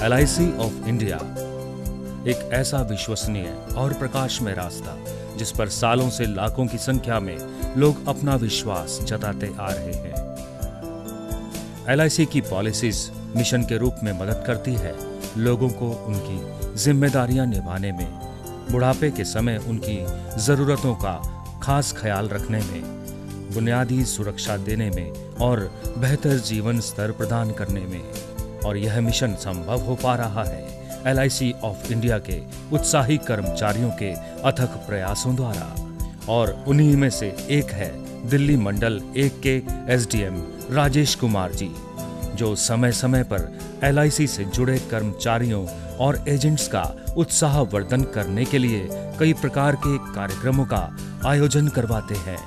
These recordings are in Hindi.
LIC ऑफ इंडिया एक ऐसा विश्वसनीय और प्रकाशमय रास्ता जिस पर सालों से लाखों की संख्या में लोग अपना विश्वास जताते आ रहे हैं। LIC की पॉलिसीज मिशन के रूप में मदद करती है लोगों को उनकी जिम्मेदारियां निभाने में, बुढ़ापे के समय उनकी जरूरतों का खास ख्याल रखने में, बुनियादी सुरक्षा देने में और बेहतर जीवन स्तर प्रदान करने में। और यह मिशन संभव हो पा रहा है LIC ऑफ इंडिया के उत्साही कर्मचारियों के अथक प्रयासों द्वारा। और उन्हीं में से एक है दिल्ली मंडल 1 के SDM राजेश कुमार जी, जो समय समय पर LIC से जुड़े कर्मचारियों और एजेंट्स का उत्साहवर्धन करने के लिए कई प्रकार के कार्यक्रमों का आयोजन करवाते हैं।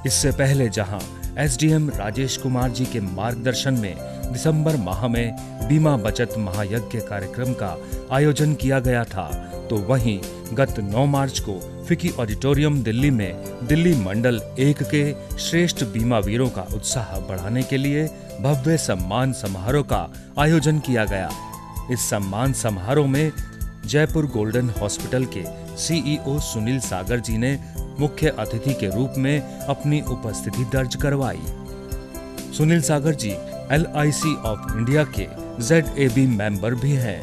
इससे पहले जहां SDM राजेश कुमार जी के मार्गदर्शन में दिसंबर माह में बीमा बचत महायज्ञ कार्यक्रम का आयोजन किया गया था, तो वहीं गत 9 मार्च को फिकी ऑडिटोरियम दिल्ली में दिल्ली मंडल 1 के श्रेष्ठ बीमा वीरों का उत्साह बढ़ाने के लिए भव्य सम्मान समारोह का आयोजन किया गया। इस सम्मान समारोह में जयपुर गोल्डन हॉस्पिटल के CEO सुनील सागर जी ने मुख्य अतिथि के रूप में अपनी उपस्थिति दर्ज करवाई। सुनील सागर जी LIC ऑफ इंडिया के ZAB मेंबर भी हैं।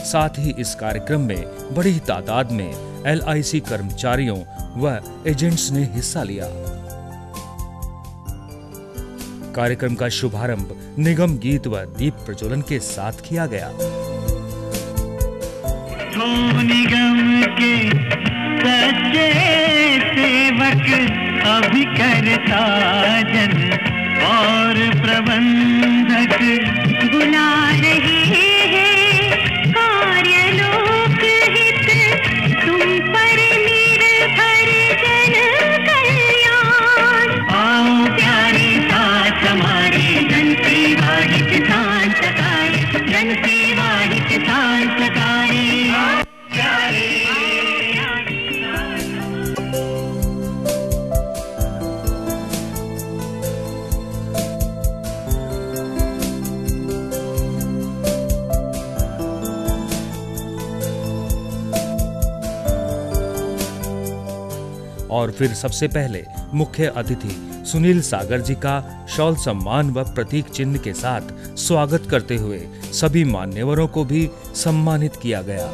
साथ ही इस कार्यक्रम में बड़ी तादाद में LIC कर्मचारियों व एजेंट्स ने हिस्सा लिया। कार्यक्रम का शुभारंभ निगम गीत व दीप प्रज्वलन के साथ किया गया। निगम के सच्चे सेवक अभिकर्ता जन और प्रबंधक बुला रहे हैं कार्यलोक हित, तुम पर निर्भर जन कल्याण। आओ प्यारे साथ हमारे जन सेवा हित सांसकारी, जन सेवा हित सांसकारी। और फिर सबसे पहले मुख्य अतिथि सुनील सागर जी का शॉल सम्मान व प्रतीक चिन्ह के साथ स्वागत करते हुए सभी मान्यवरों को भी सम्मानित किया गया।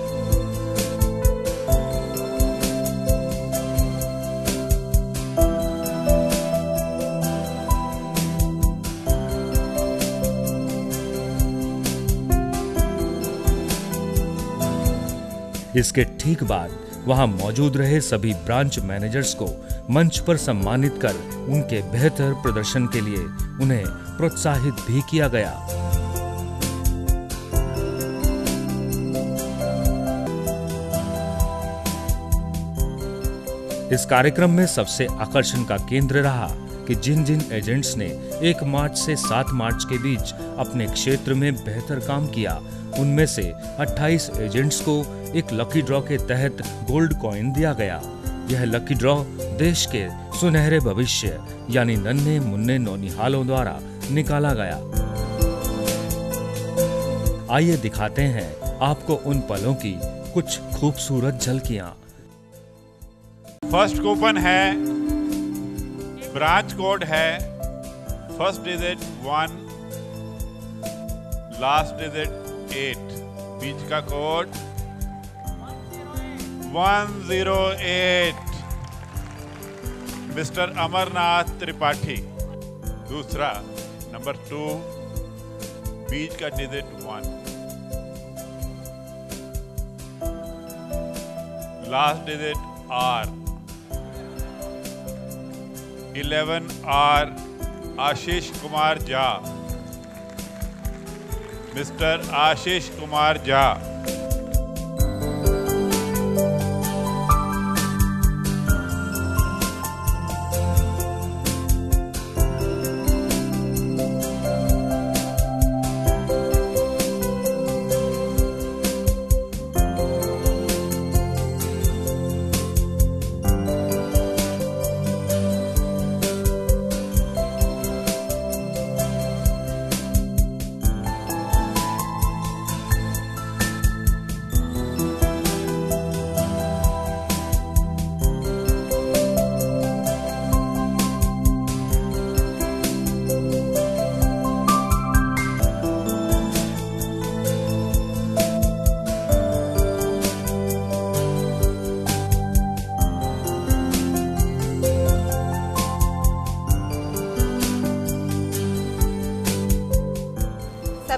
इसके ठीक बाद वहां मौजूद रहे सभी ब्रांच मैनेजर्स को मंच पर सम्मानित कर उनके बेहतर प्रदर्शन के लिए उन्हें प्रोत्साहित भी किया गया। इस कार्यक्रम में सबसे आकर्षण का केंद्र रहा कि जिन जिन एजेंट्स ने 1 मार्च से 7 मार्च के बीच अपने क्षेत्र में बेहतर काम किया, उनमें से 28 एजेंट्स को एक लकी ड्रॉ के तहत गोल्ड कॉइन दिया गया। यह लकी ड्रॉ देश के सुनहरे भविष्य यानी नन्हे मुन्ने नौनिहालों द्वारा निकाला गया। आइए दिखाते हैं आपको उन पलों की कुछ खूबसूरत झलकियां। फर्स्ट कूपन है, ब्रांच कोड है, फर्स्ट डिजिट 1, लास्ट डिजिट 8, बीच का कोड 108, मिस्टर अमरनाथ त्रिपाठी। दूसरा नंबर 2, बीच का digit 1, last digit R, 11R, Ashish Kumar Jha, mister Ashish Kumar Jha.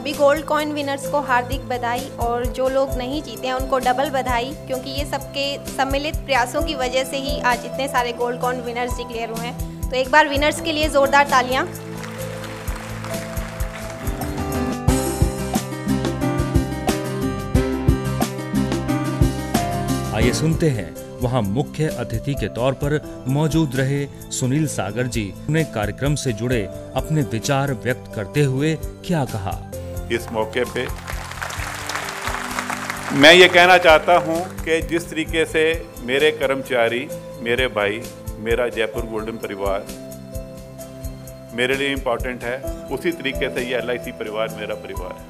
सभी गोल्ड कॉइन विनर्स को हार्दिक बधाई और जो लोग नहीं जीते हैं उनको डबल बधाई, क्योंकि ये सबके सम्मिलित प्रयासों की वजह से ही आज इतने सारे गोल्ड कॉइन विनर्स डिक्लेयर हुए हैं। तो एक बार विनर्स के लिए ज़ोरदार तालियां। आइए सुनते हैं वहां मुख्य अतिथि के तौर पर मौजूद रहे सुनील सागर जी ने कार्यक्रम से जुड़े अपने विचार व्यक्त करते हुए क्या कहा। इस मौके पे मैं ये कहना चाहता हूं कि जिस तरीके से मेरे कर्मचारी, मेरे भाई, मेरा जयपुर गोल्डन परिवार मेरे लिए इम्पोर्टेंट है, उसी तरीके से ये LIC परिवार मेरा परिवार है।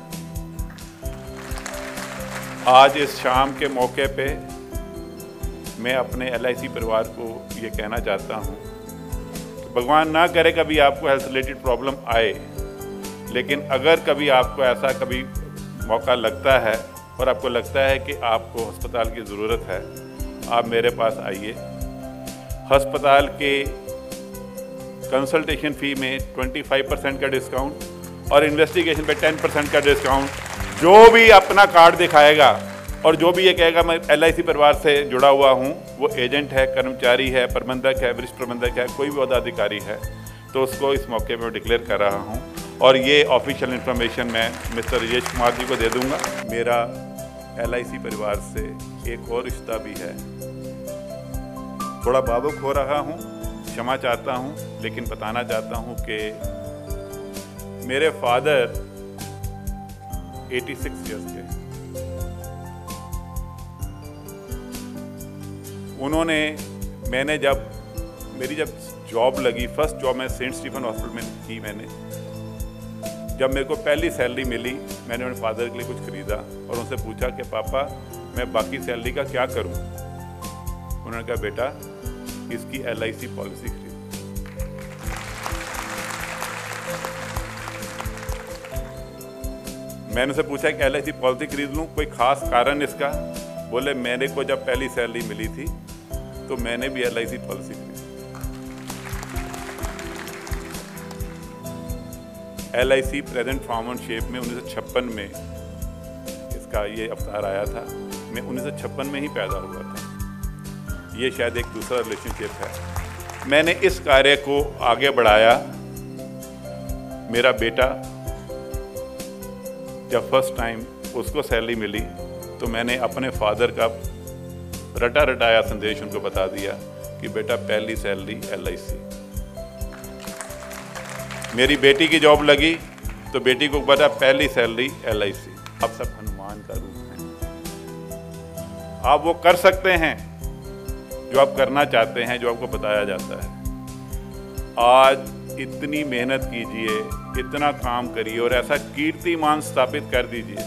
आज इस शाम के मौके पे मैं अपने LIC परिवार को ये कहना चाहता हूँ कि भगवान ना करे कभी आपको हेल्थ रिलेटेड प्रॉब्लम आए, लेकिन अगर कभी आपको ऐसा कभी मौका लगता है और आपको लगता है कि आपको अस्पताल की ज़रूरत है, आप मेरे पास आइए। अस्पताल के कंसल्टेशन फ़ी में 25% का डिस्काउंट और इन्वेस्टिगेशन पे 10% का डिस्काउंट। जो भी अपना कार्ड दिखाएगा और जो भी ये कहेगा मैं LIC परिवार से जुड़ा हुआ हूँ, वो एजेंट है, कर्मचारी है, प्रबंधक है, वरिष्ठ प्रबंधक है, कोई भी पदाधिकारी है, तो उसको इस मौके पर डिक्लेयर कर रहा हूँ। और ये ऑफिशियल इन्फॉर्मेशन मैं मिस्टर राजेश कुमार जी को दे दूँगा। मेरा LIC परिवार से एक और रिश्ता भी है। थोड़ा भावुक हो रहा हूँ, क्षमा चाहता हूँ, लेकिन बताना चाहता हूँ कि मेरे फादर 86 ईयर्स के, उन्होंने मैंने मेरी जब जॉब लगी, फर्स्ट जॉब मैं सेंट स्टीफन हॉस्पिटल में की मैंने, जब मेरे को पहली सैलरी मिली, मैंने अपने फादर के लिए कुछ खरीदा और उनसे पूछा कि पापा मैं बाकी सैलरी का क्या करूं। उन्होंने कहा बेटा इसकी LIC पॉलिसी खरीद। मैंने उनसे पूछा कि LIC पॉलिसी खरीद लूं, कोई खास कारण इसका? बोले मेरे को जब पहली सैलरी मिली थी तो मैंने भी LIC पॉलिसी खरीदी। LIC present form and shape में 1956 में इसका ये अवतार आया था। मैं 1956 में ही पैदा हुआ था। ये शायद एक दूसरा रिलेशनशिप है। मैंने इस कार्य को आगे बढ़ाया। मेरा बेटा जब फर्स्ट टाइम उसको सैलरी मिली तो मैंने अपने फादर का रटा रटाया संदेश उनको बता दिया कि बेटा पहली सैलरी LIC। मेरी बेटी की जॉब लगी तो बेटी को बता पहली सैलरी LIC। आप सब हनुमान का रूप हैं। आप वो कर सकते हैं जो आप करना चाहते हैं, जो आपको बताया जाता है। आज इतनी मेहनत कीजिए, इतना काम करिए और ऐसा कीर्तिमान स्थापित कर दीजिए,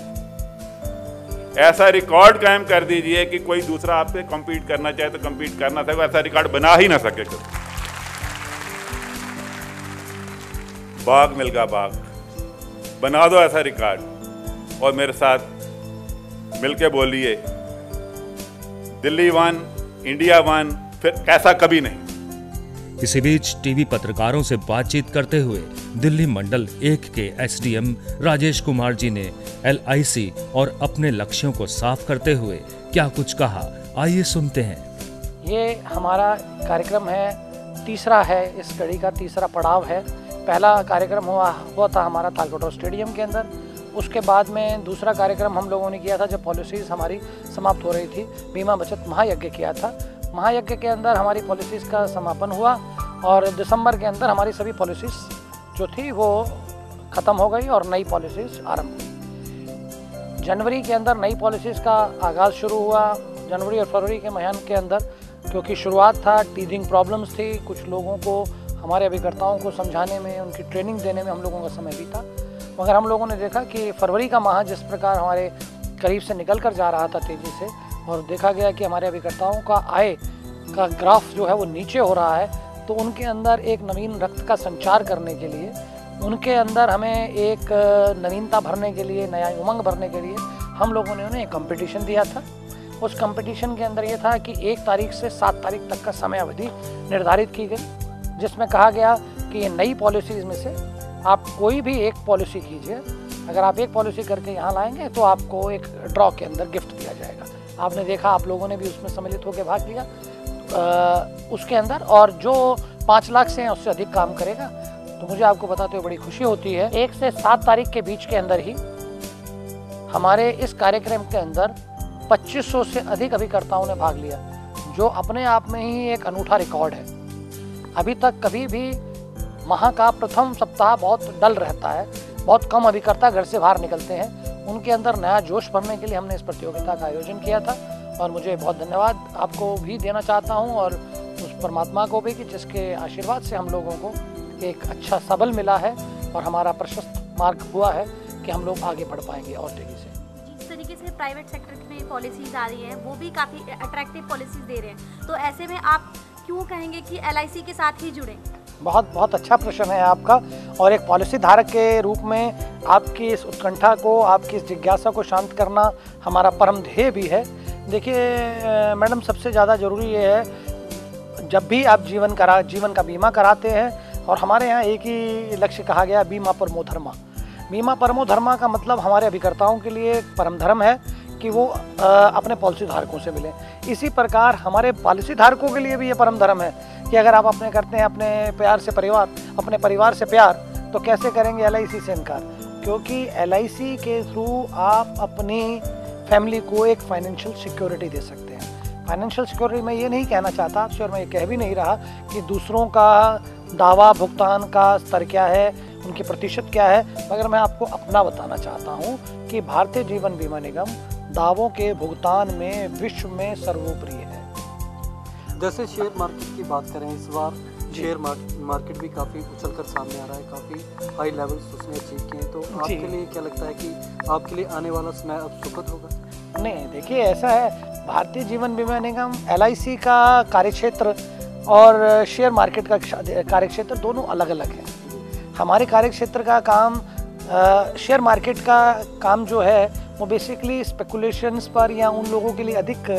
ऐसा रिकॉर्ड कायम कर दीजिए कि कोई दूसरा आपसे कम्पीट करना चाहे तो कम्पीट कर ना सके, ऐसा रिकॉर्ड बना ही ना सके। बाग मिल्खा बाग बना दो ऐसा रिकॉर्ड और मेरे साथ मिलके बोलिए दिल्ली 1, इंडिया 1, फिर कैसा कभी नहीं। इसी बीच टीवी पत्रकारों से बातचीत करते हुए दिल्ली मंडल 1 के SDM राजेश कुमार जी ने LIC और अपने लक्ष्यों को साफ करते हुए क्या कुछ कहा, आइए सुनते हैं। ये हमारा कार्यक्रम है, तीसरा है, इस कड़ी का तीसरा पड़ाव है। पहला कार्यक्रम हुआ था हमारा तालकटोरा स्टेडियम के अंदर। उसके बाद में दूसरा कार्यक्रम हम लोगों ने किया था जब पॉलिसीज़ हमारी समाप्त हो रही थी। बीमा बचत महायज्ञ किया था। महायज्ञ के अंदर हमारी पॉलिसीज़ का समापन हुआ और दिसंबर के अंदर हमारी सभी पॉलिसीज़ जो थी वो ख़त्म हो गई और नई पॉलिसीज़ आरंभ हुई। जनवरी के अंदर नई पॉलिसीज़ का आगाज़ शुरू हुआ। जनवरी और फरवरी के महीने के अंदर क्योंकि शुरुआत था, टीजिंग प्रॉब्लम्स थी, कुछ लोगों को, हमारे अभिकर्ताओं को समझाने में, उनकी ट्रेनिंग देने में हम लोगों का समय बीता। मगर हम लोगों ने देखा कि फरवरी का माह जिस प्रकार हमारे करीब से निकल कर जा रहा था तेज़ी से, और देखा गया कि हमारे अभिकर्ताओं का आय का ग्राफ जो है वो नीचे हो रहा है, तो उनके अंदर एक नवीन रक्त का संचार करने के लिए, उनके अंदर हमें एक नवीनता भरने के लिए, नया उमंग भरने के लिए हम लोगों ने उन्हें एक कंपटीशन दिया था। उस कंपटीशन के अंदर ये था कि 1 तारीख से 7 तारीख तक का समय अवधि निर्धारित की गई, जिसमें कहा गया कि ये नई पॉलिसीज़ में से आप कोई भी एक पॉलिसी कीजिए। अगर आप एक पॉलिसी करके यहाँ लाएंगे तो आपको एक ड्रॉ के अंदर गिफ्ट दिया जाएगा। आपने देखा, आप लोगों ने भी उसमें सम्मिलित होकर भाग लिया उसके अंदर, और जो 5 लाख से हैं उससे अधिक काम करेगा। तो मुझे आपको बताते हुए बड़ी खुशी होती है, 1 से 7 तारीख के बीच के अंदर ही हमारे इस कार्यक्रम के अंदर 2500 से अधिक अभिकर्ताओं ने भाग लिया, जो अपने आप में ही एक अनूठा रिकॉर्ड है। अभी तक कभी भी माह का प्रथम सप्ताह बहुत डल रहता है, बहुत कम अभिकर्ता घर से बाहर निकलते हैं। उनके अंदर नया जोश भरने के लिए हमने इस प्रतियोगिता का आयोजन किया था, और मुझे बहुत धन्यवाद आपको भी देना चाहता हूं, और उस परमात्मा को भी कि जिसके आशीर्वाद से हम लोगों को एक अच्छा सबल मिला है और हमारा प्रशस्त मार्ग हुआ है कि हम लोग आगे बढ़ पाएंगे और तेजी से। जिस तरीके से प्राइवेट सेक्टर में पॉलिसीज आ रही हैं, वो भी काफ़ी अट्रैक्टिव पॉलिसीज दे रहे हैं, तो ऐसे में आप क्यों कहेंगे कि LIC के साथ ही जुड़ें? बहुत अच्छा प्रश्न है आपका, और एक पॉलिसी धारक के रूप में आपकी इस उत्कंठा को, आपकी इस जिज्ञासा को शांत करना हमारा परम ध्येय भी है। देखिए मैडम, सबसे ज़्यादा ज़रूरी ये है, जब भी आप जीवन का बीमा कराते हैं, और हमारे यहाँ एक ही लक्ष्य कहा गया, बीमा परमो धर्मा। बीमा परमो धर्मा का मतलब हमारे अभिकर्ताओं के लिए परम धर्म है कि वो अपने पॉलिसी धारकों से मिलें। इसी प्रकार हमारे पॉलिसी धारकों के लिए भी ये परम धर्म है कि अगर आप अपने करते हैं अपने परिवार से प्यार, तो कैसे करेंगे LIC से इनकार? क्योंकि LIC के थ्रू आप अपनी फैमिली को एक फाइनेंशियल सिक्योरिटी दे सकते हैं। फाइनेंशियल सिक्योरिटी मैं ये नहीं कहना चाहता आपसे, और मैं ये कह भी नहीं रहा कि दूसरों का दावा भुगतान का स्तर क्या है, उनके प्रतिशत क्या है, मगर मैं आपको अपना बताना चाहता हूँ कि भारतीय जीवन बीमा निगम दावों के भुगतान में विश्व में सर्वोपरि है। जैसे शेयर मार्केट की बात करें, इस बार शेयर मार्केट भी काफ़ी उछल कर सामने आ रहा है, काफ़ी हाई लेवल्स उसने अचीव किए हैं, तो आपके लिए क्या लगता है कि आपके लिए आने वाला समय अब सुखद होगा? नहीं, देखिए ऐसा है, भारतीय जीवन बीमा निगम LIC का कार्यक्षेत्र और शेयर मार्केट का कार्यक्षेत्र दोनों अलग अलग हैं। हमारे कार्यक्षेत्र का काम, शेयर मार्केट का काम जो है वो बेसिकली स्पेकुलेशंस पर या उन लोगों के लिए अधिक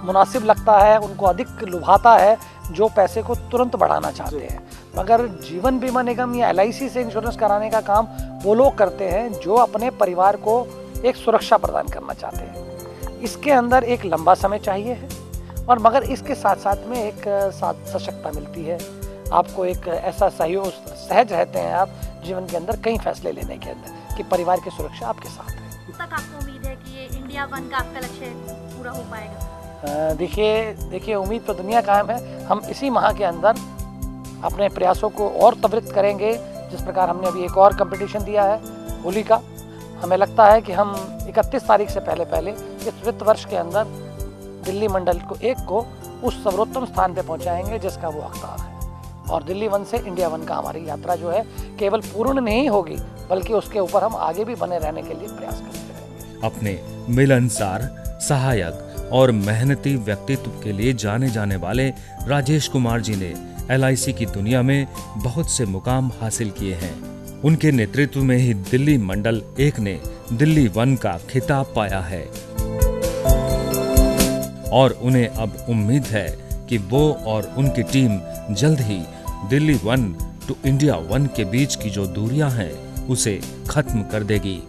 मुनासिब लगता है, उनको अधिक लुभाता है जो पैसे को तुरंत बढ़ाना चाहते हैं। मगर जीवन बीमा निगम या LIC से इंश्योरेंस कराने का काम वो लोग करते हैं जो अपने परिवार को एक सुरक्षा प्रदान करना चाहते हैं। इसके अंदर एक लंबा समय चाहिए है, और मगर इसके साथ साथ में एक सशक्ता मिलती है आपको, एक ऐसा सहयोग, सहज रहते हैं आप जीवन के अंदर कई फैसले लेने के अंदर कि परिवार की सुरक्षा आपके साथ है। तक आपको उम्मीद है कि ये इंडिया 1 का आपका लक्ष्य पूरा हो पाएगा? देखिए उम्मीद तो दुनिया कायम है। हम इसी माह के अंदर अपने प्रयासों को और त्वरित करेंगे। जिस प्रकार हमने अभी एक और कंपटीशन दिया है होली का, हमें लगता है कि हम 31 तारीख से पहले इस वित्त वर्ष के अंदर दिल्ली मंडल को उस सर्वोत्तम स्थान पे पहुंचाएंगे जिसका वो हकदार है। और दिल्ली 1 से इंडिया 1 का हमारी यात्रा जो है केवल पूर्ण नहीं होगी, बल्कि उसके ऊपर हम आगे भी बने रहने के लिए प्रयास करते रहेंगे। अपने मिलनसार, सहायक और मेहनती व्यक्तित्व के लिए जाने जाने वाले राजेश कुमार जी ने LIC की दुनिया में बहुत से मुकाम हासिल किए हैं। उनके नेतृत्व में ही दिल्ली मंडल 1 ने दिल्ली 1 का खिताब पाया है, और उन्हें अब उम्मीद है कि वो और उनकी टीम जल्द ही दिल्ली 1 टू इंडिया 1 के बीच की जो दूरियां हैं उसे खत्म कर देगी।